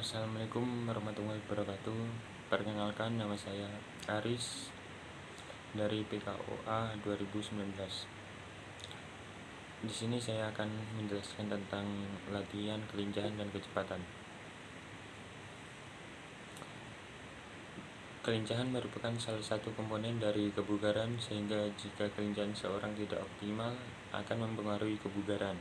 Assalamualaikum warahmatullahi wabarakatuh. Perkenalkan, nama saya Aris dari PKOA 2019. Di sini saya akan menjelaskan tentang latihan kelincahan dan kecepatan. Kelincahan merupakan salah satu komponen dari kebugaran, sehingga jika kelincahan seorang tidak optimal akan mempengaruhi kebugaran.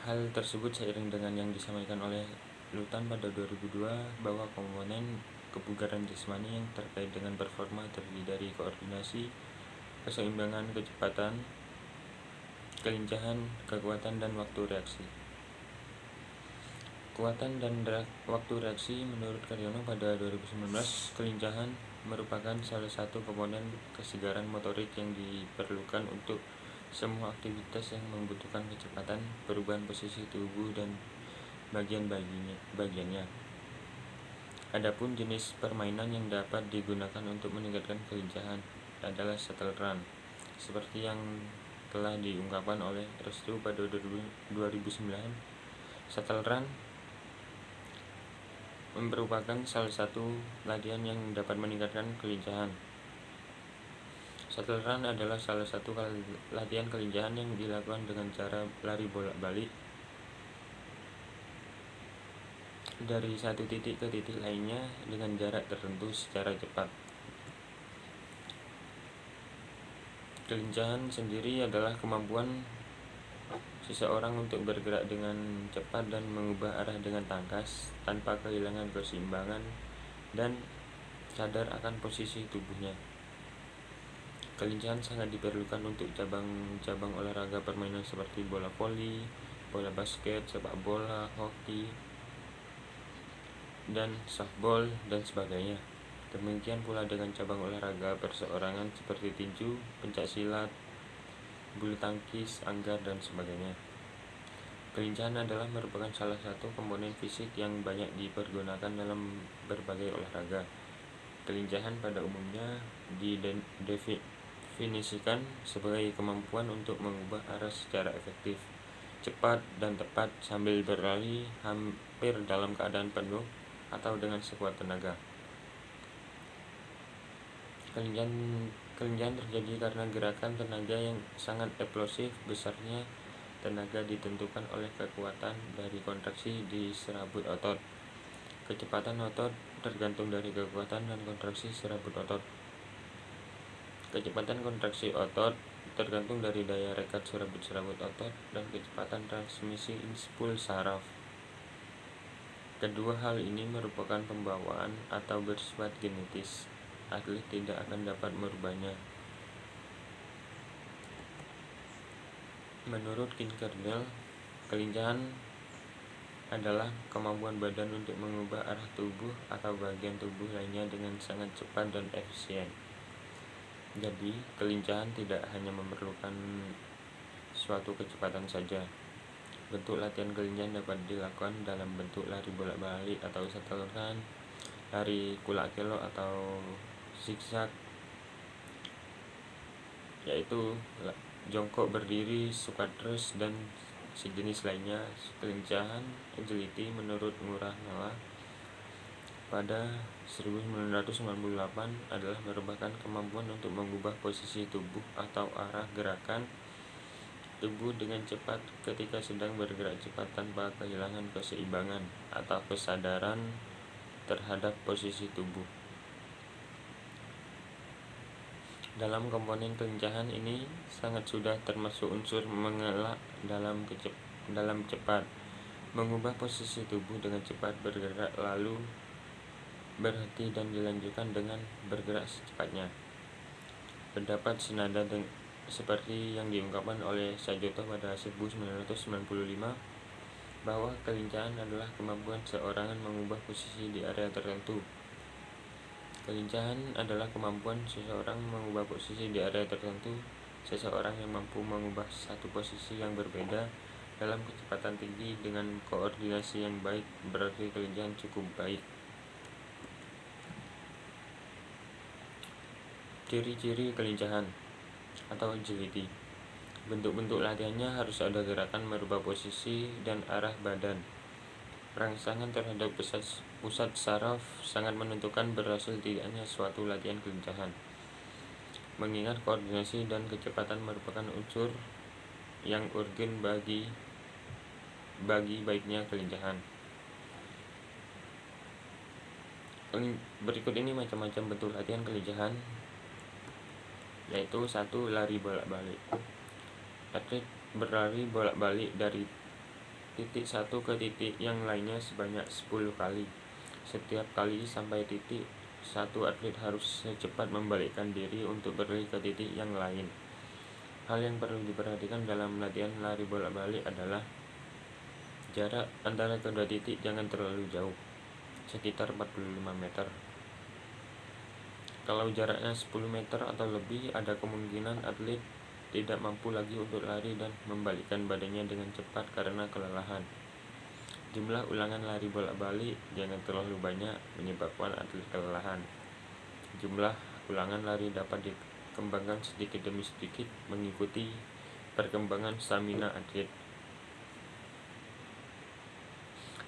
Hal tersebut seiring dengan yang disampaikan oleh Lutan pada 2002 bahwa komponen kebugaran jasmani yang terkait dengan performa terdiri dari koordinasi, keseimbangan, kecepatan, kelincahan, kekuatan, dan waktu reaksi. Kekuatan dan waktu reaksi. Menurut Karyono pada 2019, kelincahan merupakan salah satu komponen kesegaran motorik yang diperlukan untuk semua aktivitas yang membutuhkan kecepatan, perubahan posisi tubuh, dan bagiannya. Adapun jenis permainan yang dapat digunakan untuk meningkatkan kelincahan adalah shuttle run, seperti yang telah diungkapkan oleh Restu pada 2009. Shuttle run merupakan salah satu latihan yang dapat meningkatkan kelincahan. Shuttle run adalah salah satu latihan kelincahan yang dilakukan dengan cara lari bolak-balik dari satu titik ke titik lainnya dengan jarak tertentu secara cepat. Kelincahan sendiri adalah kemampuan seseorang untuk bergerak dengan cepat dan mengubah arah dengan tangkas tanpa kehilangan keseimbangan dan sadar akan posisi tubuhnya. Kelincahan sangat diperlukan untuk cabang-cabang olahraga permainan seperti bola voli, bola basket, sepak bola, hoki, dan softball, dan sebagainya. Demikian pula dengan cabang olahraga perseorangan seperti tinju, pencaksilat, bulu tangkis, anggar, dan sebagainya. Kelincahan adalah merupakan salah satu komponen fisik yang banyak dipergunakan dalam berbagai olahraga. Kelincahan pada umumnya didefinisikan sebagai kemampuan untuk mengubah arah secara efektif, cepat, dan tepat sambil berlari hampir dalam keadaan penuh atau dengan sekuat tenaga. Kelincahan terjadi karena gerakan tenaga yang sangat eksplosif. Besarnya tenaga ditentukan oleh kekuatan dari kontraksi di serabut otot. Kecepatan otot tergantung dari kekuatan dan kontraksi serabut otot. Kecepatan kontraksi otot tergantung dari daya rekat serabut otot dan kecepatan transmisi impuls saraf. Kedua hal ini merupakan pembawaan atau bersifat genetis. Atlet tidak akan dapat merubahnya. Menurut Kincardinal, kelincahan adalah kemampuan badan untuk mengubah arah tubuh atau bagian tubuh lainnya dengan sangat cepat dan efisien. Jadi, kelincahan tidak hanya memerlukan suatu kecepatan saja. Bentuk latihan kelincahan dapat dilakukan dalam bentuk lari bolak-balik atau shuttle run, lari kulak-kelok atau zigzag, yaitu jongkok berdiri, squat-thrust, dan sejenis lainnya. Kelincahan agility menurut Ngurah Nala pada 1998 adalah merupakan kemampuan untuk mengubah posisi tubuh atau arah gerakan tubuh dengan cepat ketika sedang bergerak cepat tanpa kehilangan keseimbangan atau kesadaran terhadap posisi tubuh. Dalam komponen kelincahan ini sudah termasuk unsur mengelak dalam cepat, mengubah posisi tubuh dengan cepat, bergerak lalu berhenti, dan dilanjutkan dengan bergerak secepatnya. Pendapat senada seperti yang diungkapkan oleh Sajoto pada 1995 bahwa kelincahan adalah kemampuan seorang mengubah posisi di area tertentu. Kelincahan adalah kemampuan seseorang mengubah posisi di area tertentu. Seseorang yang mampu mengubah satu posisi yang berbeda dalam kecepatan tinggi dengan koordinasi yang baik berarti kelincahan cukup baik. Ciri-ciri kelincahan atau agility. Bentuk-bentuk latihannya harus ada gerakan merubah posisi dan arah badan. Rangsangan terhadap pusat saraf sangat menentukan berhasil tidaknya suatu latihan kelincahan, mengingat koordinasi dan kecepatan merupakan unsur yang urgen bagi baiknya kelincahan. Berikut ini macam-macam bentuk latihan kelincahan, yaitu 1. Lari bolak-balik. Atlet berlari bolak-balik dari titik satu ke titik yang lainnya sebanyak 10 kali. Setiap kali sampai titik satu, atlet harus secepat membalikkan diri untuk berlari ke titik yang lain. Hal yang perlu diperhatikan dalam latihan lari bolak-balik adalah jarak antara kedua titik jangan terlalu jauh, sekitar 45 meter. Kalau jaraknya 10 meter atau lebih, ada kemungkinan atlet tidak mampu lagi untuk lari dan membalikkan badannya dengan cepat karena kelelahan. Jumlah ulangan lari bolak-balik jangan terlalu banyak menyebabkan atlet kelelahan. Jumlah ulangan lari dapat dikembangkan sedikit demi sedikit mengikuti perkembangan stamina atlet.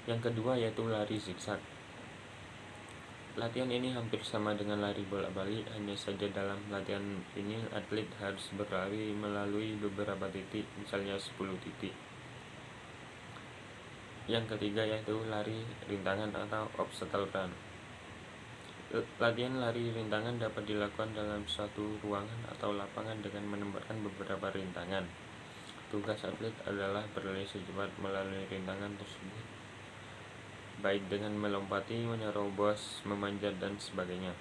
Yang kedua yaitu lari zigzag. Latihan ini hampir sama dengan lari bolak-balik, hanya saja dalam latihan ini atlet harus berlari melalui beberapa titik, misalnya 10 titik. Yang ketiga yaitu lari rintangan atau obstacle run. Latihan lari rintangan dapat dilakukan dalam suatu ruangan atau lapangan dengan menempatkan beberapa rintangan. Tugas atlet adalah berlari secepat melalui rintangan tersebut, baik dengan melompati, menerobos, memanjat, dan sebagainya.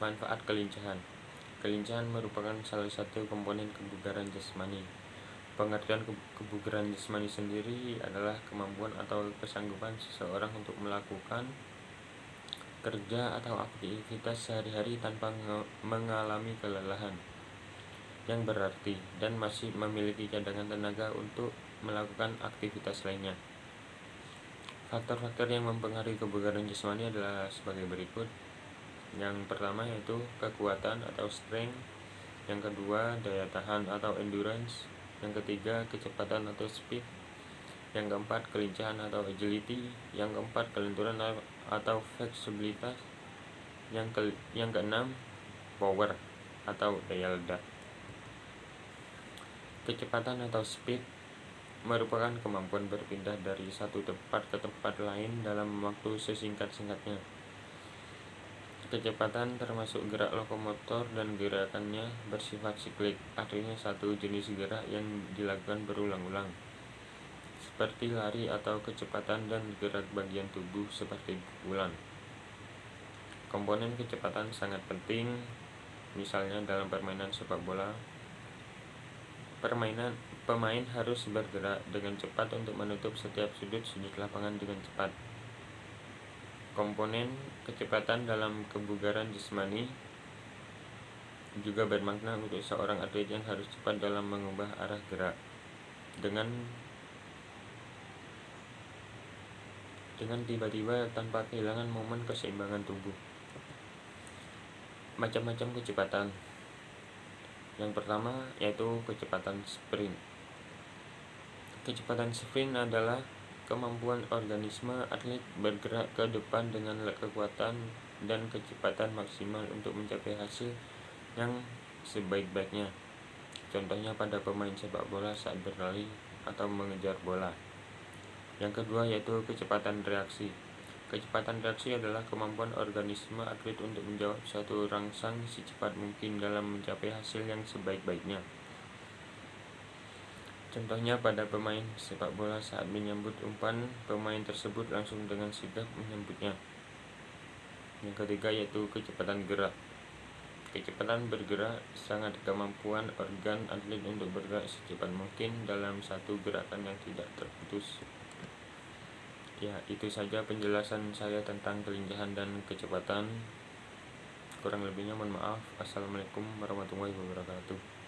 Manfaat kelincahan. Kelincahan merupakan salah satu komponen kebugaran jasmani. Pengertian kebugaran jasmani sendiri adalah kemampuan atau kesanggupan seseorang untuk melakukan kerja atau aktivitas sehari-hari tanpa mengalami kelelahan yang berarti dan masih memiliki cadangan tenaga untuk melakukan aktivitas lainnya. Faktor-faktor yang mempengaruhi kebugaran jasmani adalah sebagai berikut. Yang pertama yaitu kekuatan atau strength. Yang kedua daya tahan atau endurance. Yang ketiga kecepatan atau speed. Yang keempat kelincahan atau agility. Yang keempat kelenturan atau fleksibilitas. Yang keenam power atau daya ledak. Kecepatan atau speed merupakan kemampuan berpindah dari satu tempat ke tempat lain dalam waktu sesingkat-singkatnya. Kecepatan termasuk gerak lokomotor dan gerakannya bersifat siklik, artinya satu jenis gerak yang dilakukan berulang-ulang, seperti lari, atau kecepatan dan gerak bagian tubuh seperti pukulan. Komponen kecepatan sangat penting, misalnya dalam permainan sepak bola. Pemain harus bergerak dengan cepat untuk menutup setiap sudut lapangan dengan cepat. Komponen kecepatan dalam kebugaran jasmani juga bermakna untuk seorang atlet yang harus cepat dalam mengubah arah gerak dengan tiba-tiba tanpa kehilangan momen keseimbangan tubuh. Macam-macam kecepatan. Yang pertama yaitu kecepatan sprint. Kecepatan sprint adalah kemampuan organisme atlet bergerak ke depan dengan kekuatan dan kecepatan maksimal untuk mencapai hasil yang sebaik-baiknya. Contohnya pada pemain sepak bola saat berlari atau mengejar bola. Yang kedua yaitu kecepatan reaksi. Kecepatan reaksi adalah kemampuan organisme atlet untuk menjawab suatu rangsang secepat mungkin dalam mencapai hasil yang sebaik-baiknya. Contohnya pada pemain sepak bola saat menyambut umpan, pemain tersebut langsung dengan sigap menyambutnya. Yang ketiga yaitu kecepatan gerak. Kecepatan bergerak sangat kemampuan organ atlet untuk bergerak secepat mungkin dalam satu gerakan yang tidak terputus. Ya, itu saja penjelasan saya tentang kelincahan dan kecepatan. Kurang lebihnya mohon maaf. Assalamualaikum warahmatullahi wabarakatuh.